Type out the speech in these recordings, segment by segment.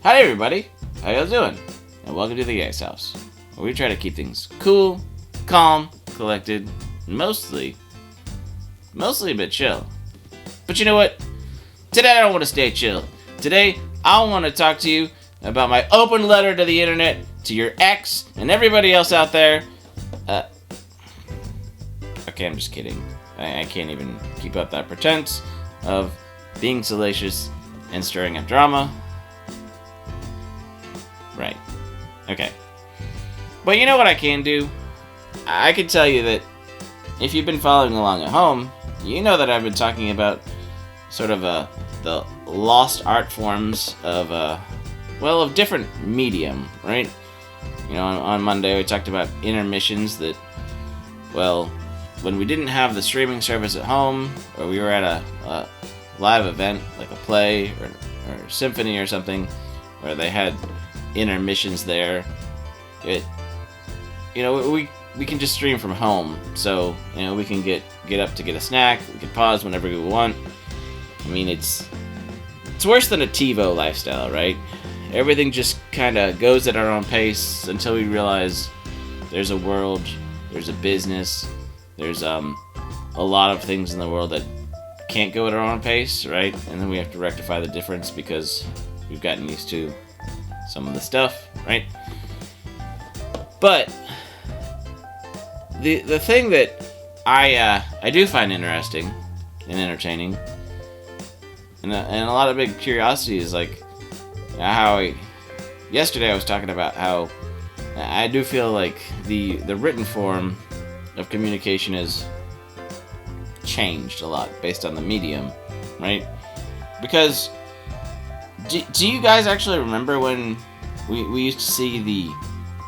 Howdy everybody, how y'all doing? And welcome to the Ice House, where we try to keep things cool, calm, collected, and mostly a bit chill. But you know what? Today I don't want to stay chill. Today I want to talk to you about my open letter to the internet, to your ex, and everybody else out there. Okay, I'm just kidding. I can't even keep up that pretense of being salacious and stirring up drama. Right. Okay. But you know what I can do? I can tell you that if you've been following along at home, you know that I've been talking about sort of the lost art forms of different medium, right? You know, on Monday we talked about intermissions that, well, when we didn't have the streaming service at home, or we were at a live event, like a play or symphony or something, where they had intermissions there, we can just stream from home, so we can get up to get a snack, we can pause whenever we want. I mean, it's worse than a TiVo lifestyle, right? Everything just kind of goes at our own pace until we realize there's a world, there's a business, there's a lot of things in the world that can't go at our own pace, right? And then we have to rectify the difference because we've gotten used to some of the stuff, right? But the thing that I do find interesting and entertaining, and a lot of big curiosity is like how yesterday I was talking about how I do feel like the written form of communication has changed a lot based on the medium, right? Because do you guys actually remember when we used to see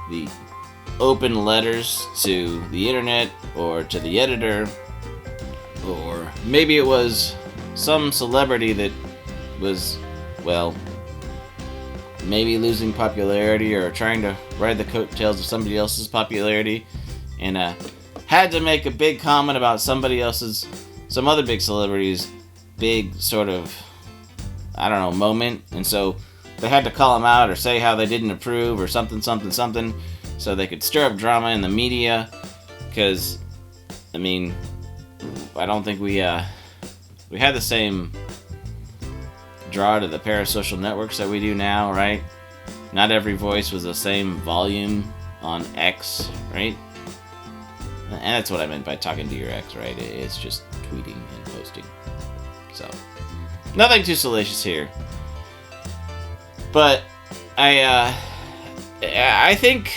the open letters to the internet or to the editor, or maybe it was some celebrity that was, well, maybe losing popularity or trying to ride the coattails of somebody else's popularity, and had to make a big comment about some other big celebrity's big sort of, I don't know, moment, and so they had to call them out or say how they didn't approve or something, so they could stir up drama in the media, because, I mean, I don't think we had the same draw to the parasocial networks that we do now, right? Not every voice was the same volume on X, right? And that's what I meant by talking to your ex, right? It's just tweeting and posting. So, nothing too salacious here. But I think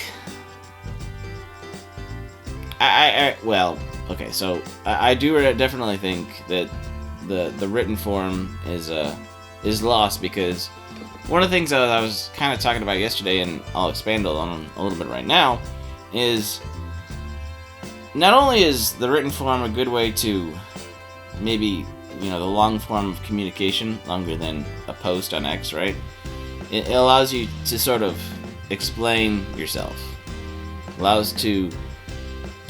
so I do definitely think that the written form is lost, because one of the things that I was kind of talking about yesterday, and I'll expand on a little bit right now, is not only is the written form a good way to maybe, the long form of communication, longer than a post on X, right? It allows you to sort of explain yourself. Allows to,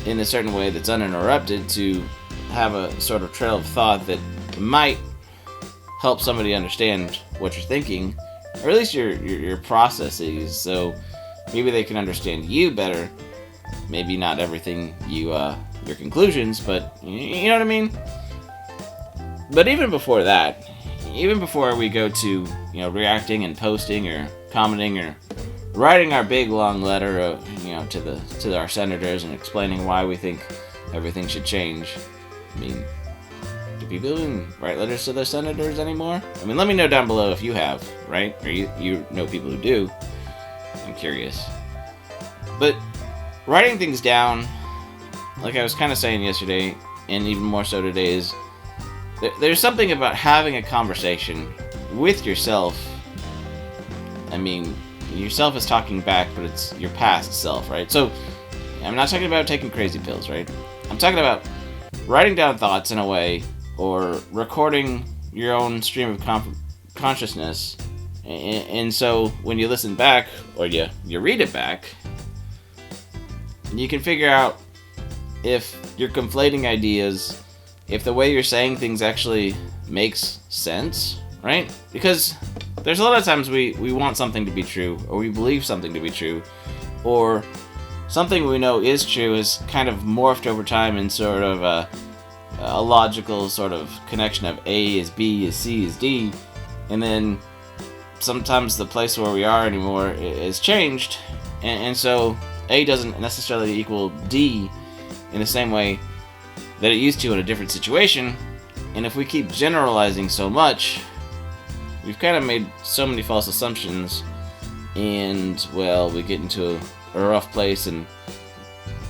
in a certain way that's uninterrupted, to have a sort of trail of thought that might help somebody understand what you're thinking, or at least your processes, so maybe they can understand you better. Maybe not everything your conclusions, but you know what I mean? But even before that, even before we go to, reacting and posting or commenting or writing our big long letter, to our senators and explaining why we think everything should change. I mean, do people even write letters to their senators anymore? I mean, let me know down below if you have, right? Or you know people who do. I'm curious. But writing things down, like I was kind of saying yesterday, and even more so today, is there's something about having a conversation with yourself. I mean, yourself is talking back, but it's your past self, right? So, I'm not talking about taking crazy pills, right? I'm talking about writing down thoughts in a way, or recording your own stream of consciousness, and so when you listen back, or you read it back, you can figure out if you're conflating ideas, if the way you're saying things actually makes sense, right? Because there's a lot of times we want something to be true, or we believe something to be true, or something we know is true is kind of morphed over time in sort of a logical sort of connection of A is B is C is D, and then sometimes the place where we are anymore is changed, and so A doesn't necessarily equal D in the same way that it used to in a different situation. And if we keep generalizing so much, we've kind of made so many false assumptions, and, well, we get into a rough place. And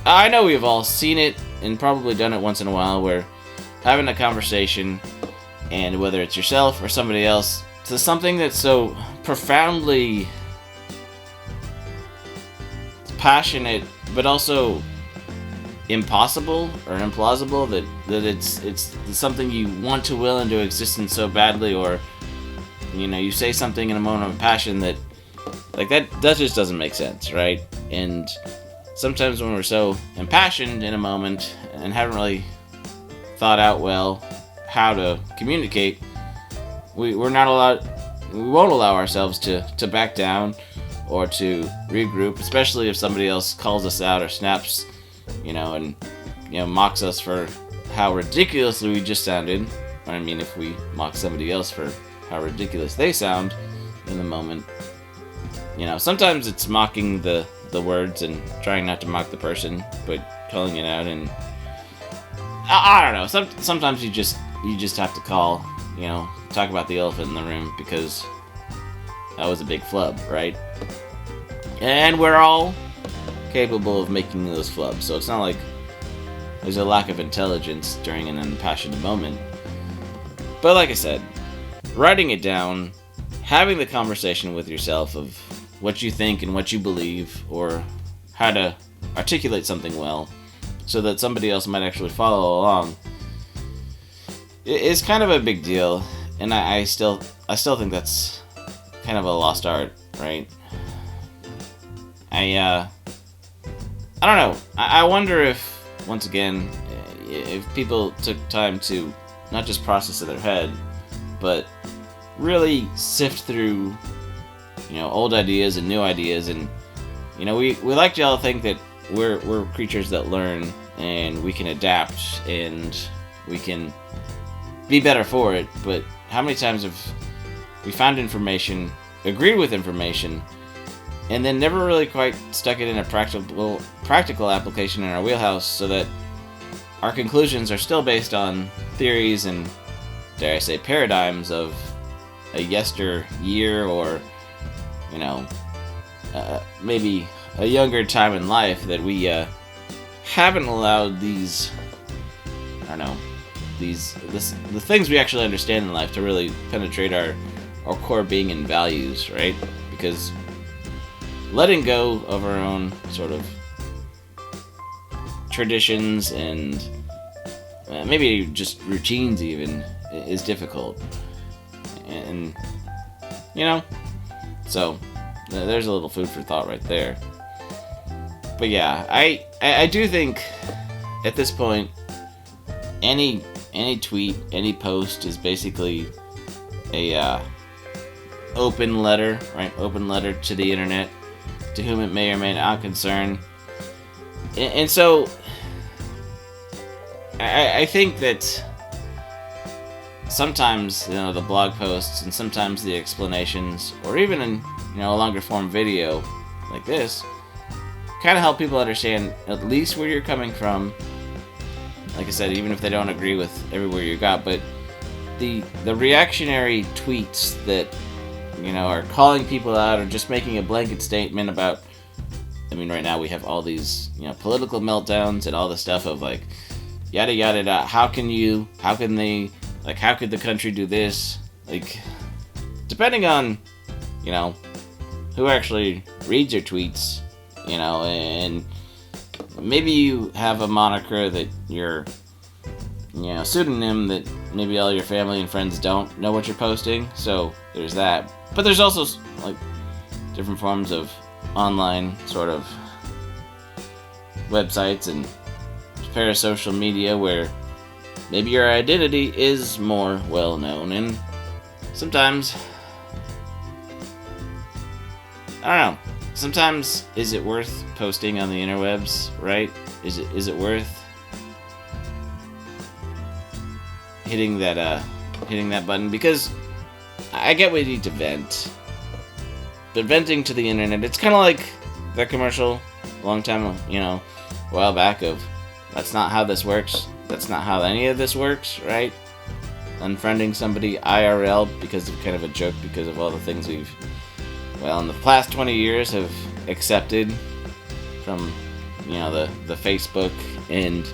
I know we've all seen it and probably done it once in a while, where having a conversation, and whether it's yourself or somebody else, to something that's so profoundly passionate but also impossible or implausible, that it's something you want to will into existence so badly, or you say something in a moment of passion that that just doesn't make sense, right? And sometimes when we're so impassioned in a moment and haven't really thought out well how to communicate, we won't allow ourselves to back down or to regroup, especially if somebody else calls us out or snaps, and mocks us for how ridiculously we just sounded. I mean, if we mock somebody else for how ridiculous they sound in the moment, sometimes it's mocking the words and trying not to mock the person, but calling it out. And I don't know. Sometimes you just have to talk about the elephant in the room, because that was a big flub, right? And we're all capable of making those flubs, so it's not like there's a lack of intelligence during an impassioned moment. But like I said, writing it down, having the conversation with yourself of what you think and what you believe, or how to articulate something well so that somebody else might actually follow along, is kind of a big deal. And I still think that's kind of a lost art, right? I don't know. I wonder if, once again, if people took time to not just process in their head, but really sift through, old ideas and new ideas. And, we like to all think that we're creatures that learn, and we can adapt, and we can be better for it. But how many times have we found information, agreed with information, and then never really quite stuck it in a practical application in our wheelhouse, so that our conclusions are still based on theories and, dare I say, paradigms of a yesteryear, or maybe a younger time in life, that we haven't allowed the things we actually understand in life to really penetrate our core being and values, right? Because letting go of our own sort of traditions and maybe just routines even is difficult. And so there's a little food for thought right there. But yeah, I do think at this point any tweet, any post is basically a open letter, right? Open letter to the internet, to whom it may or may not concern. And so I think that sometimes, the blog posts and sometimes the explanations, or even in, a longer form video like this, kind of help people understand at least where you're coming from. Like I said, even if they don't agree with everywhere you got, but the reactionary tweets that, are calling people out, or just making a blanket statement about, right now we have all these, political meltdowns and all the stuff of like, yada yada yada, how could the country do this? Like, depending on, who actually reads your tweets, and maybe you have a moniker that you're, pseudonym that maybe all your family and friends don't know what you're posting, so there's that. But there's also, like, different forms of online sort of websites and parasocial media where maybe your identity is more well known, and sometimes I don't know. Sometimes, is it worth posting on the interwebs, right? Is it worth hitting that button? Because I get we need to vent, but venting to the internet, it's kind of like that commercial a long time, a while back of, that's not how this works. That's not how any of this works, right? Unfriending somebody IRL because of kind of a joke, because of all the things we've, in the past 20 years have accepted from, the Facebook and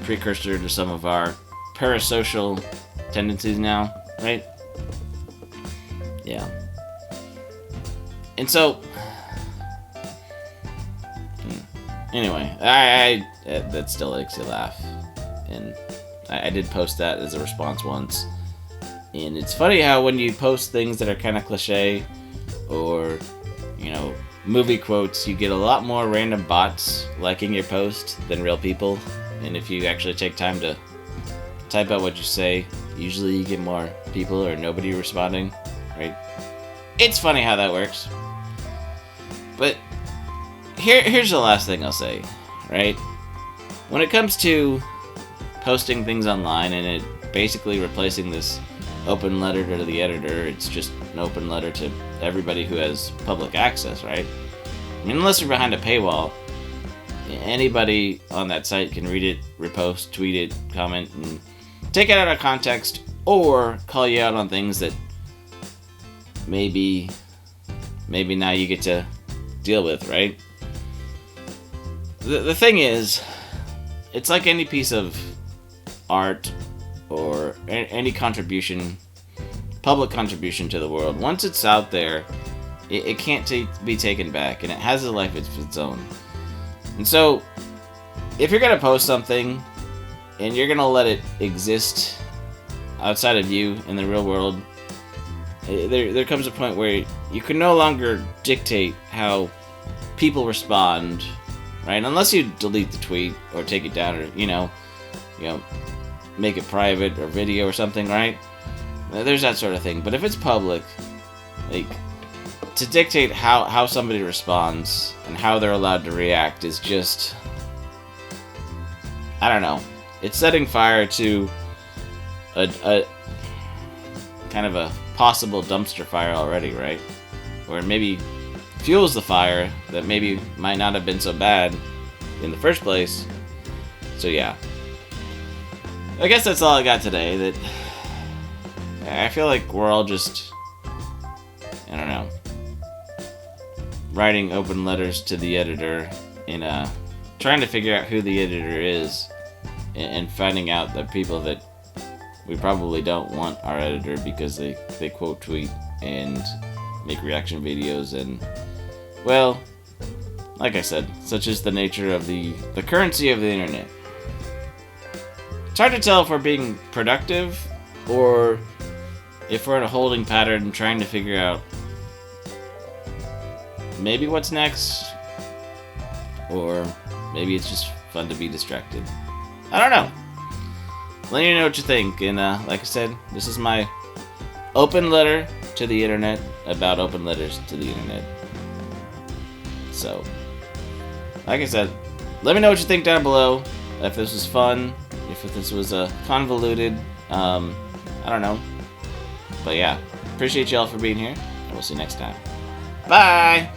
precursor to some of our parasocial tendencies now, right? Yeah. And so, anyway, I that still makes you laugh, and I did post that as a response once. And it's funny how when you post things that are kind of cliche, or movie quotes, you get a lot more random bots liking your post than real people. And if you actually take time to type out what you say, usually you get more people or nobody responding, right? It's funny how that works. But here's the last thing I'll say, right? When it comes to posting things online and it basically replacing this open letter to the editor, it's just an open letter to everybody who has public access, right? I mean, unless you're behind a paywall, anybody on that site can read it, repost, tweet it, comment, and take it out of context, or call you out on things that maybe now you get to deal with, right? The thing is, it's like any piece of art or any contribution, public contribution to the world. Once it's out there, it can't be taken back, and it has a life of its own. And so, if you're going to post something, and you're going to let it exist outside of you in the real world, there comes a point where you can no longer dictate how people respond, right? Unless you delete the tweet or take it down, or make it private or video or something, right? There's that sort of thing. But if it's public, like, to dictate how somebody responds and how they're allowed to react is just, I don't know. It's setting fire to a kind of a possible dumpster fire already, right? Or maybe fuels the fire that maybe might not have been so bad in the first place. So yeah. I guess that's all I got today. That I feel like we're all just, I don't know, writing open letters to the editor and trying to figure out who the editor is, and finding out the people that we probably don't want our editor because they quote tweet and make reaction videos, and, well, like I said, such is the nature of the currency of the internet. It's hard to tell if we're being productive or if we're in a holding pattern trying to figure out maybe what's next, or maybe it's just fun to be distracted. I don't know. Let me know what you think. And like I said, this is my open letter to the internet about open letters to the internet. So, like I said, let me know what you think down below. If this was fun, if this was convoluted, I don't know. But yeah, appreciate y'all for being here, and we'll see you next time. Bye!